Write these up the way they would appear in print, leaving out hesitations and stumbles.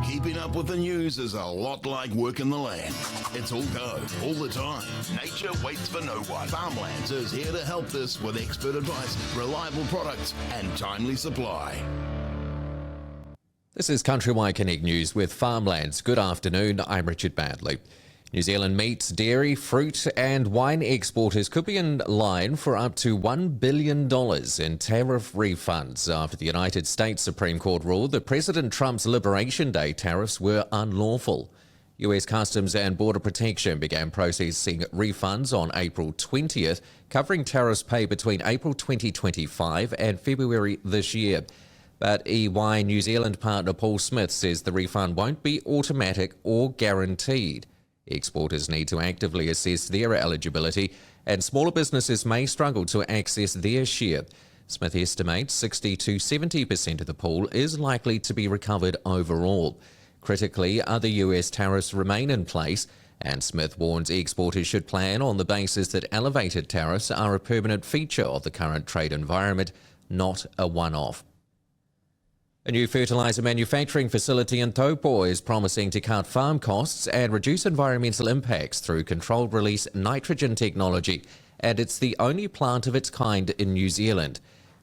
Keeping up with the news is a lot like working the land. It's all go, all the time. Nature waits for no one. Farmlands is here to help this with expert advice, reliable products and timely supply. This is CountryWide CONNECT News with Farmlands. Good afternoon, I'm Richard Badley. New Zealand meat, dairy, fruit and wine exporters could be in line for up to $1 billion in tariff refunds after the United States Supreme Court ruled that President Trump's Liberation Day tariffs were unlawful. US Customs and Border Protection began processing refunds on April 20th, covering tariffs paid between April 2025 and February this year. But EY New Zealand partner Paul Smith says the refund won't be automatic or guaranteed. Exporters need to actively assess their eligibility, and smaller businesses may struggle to access their share. Smith estimates 60 to 70% of the pool is likely to be recovered overall. Critically, other US tariffs remain in place, and Smith warns exporters should plan on the basis that elevated tariffs are a permanent feature of the current trade environment, not a one-off. A new fertiliser manufacturing facility in Taupō is promising to cut farm costs and reduce environmental impacts through controlled release nitrogen technology, and it's the only plant of its kind in New Zealand.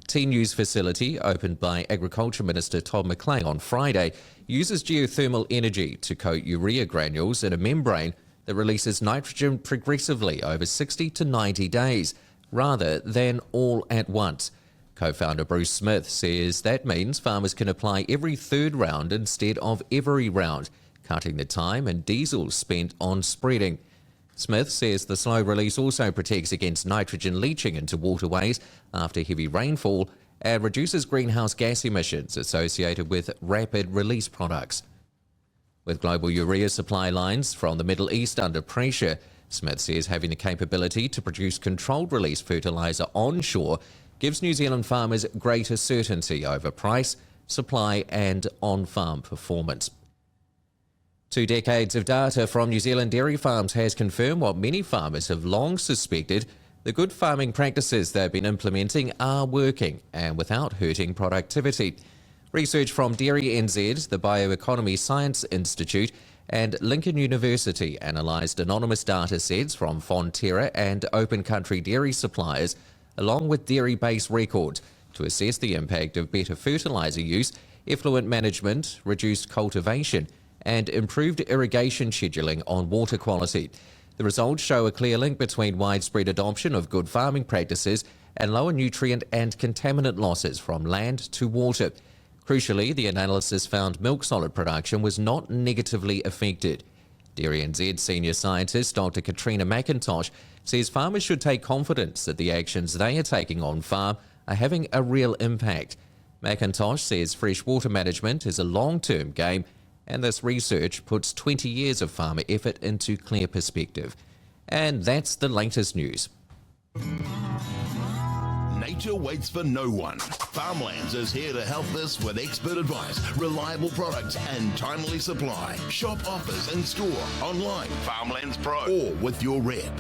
T-News facility, opened by Agriculture Minister Todd McClay on Friday, uses geothermal energy to coat urea granules in a membrane that releases nitrogen progressively over 60 to 90 days, rather than all at once. Co-founder Bruce Smith says that means farmers can apply every third round instead of every round, cutting the time and diesel spent on spreading. Smith says the slow release also protects against nitrogen leaching into waterways after heavy rainfall and reduces greenhouse gas emissions associated with rapid release products. With global urea supply lines from the Middle East under pressure, Smith says having the capability to produce controlled release fertiliser onshore gives New Zealand farmers greater certainty over price, supply and on-farm performance. 2 decades of data from New Zealand dairy farms has confirmed what many farmers have long suspected: the good farming practices they've been implementing are working and without hurting productivity. Research from Dairy NZ, the Bioeconomy Science Institute and Lincoln University analysed anonymous data sets from Fonterra and Open Country dairy suppliers along with dairy-based records to assess the impact of better fertiliser use, effluent management, reduced cultivation and improved irrigation scheduling on water quality. The results show a clear link between widespread adoption of good farming practices and lower nutrient and contaminant losses from land to water. Crucially, the analysis found milk solid production was not negatively affected. Dairy NZ senior scientist Dr. Katrina McIntosh says farmers should take confidence that the actions they are taking on farm are having a real impact. McIntosh says fresh water management is a long-term game, and this research puts 20 years of farmer effort into clear perspective. And that's the latest news. Nature waits for no one. Farmlands is here to help this with expert advice, reliable products and timely supply. Shop offers in store, online, Farmlands Pro, or with your rep.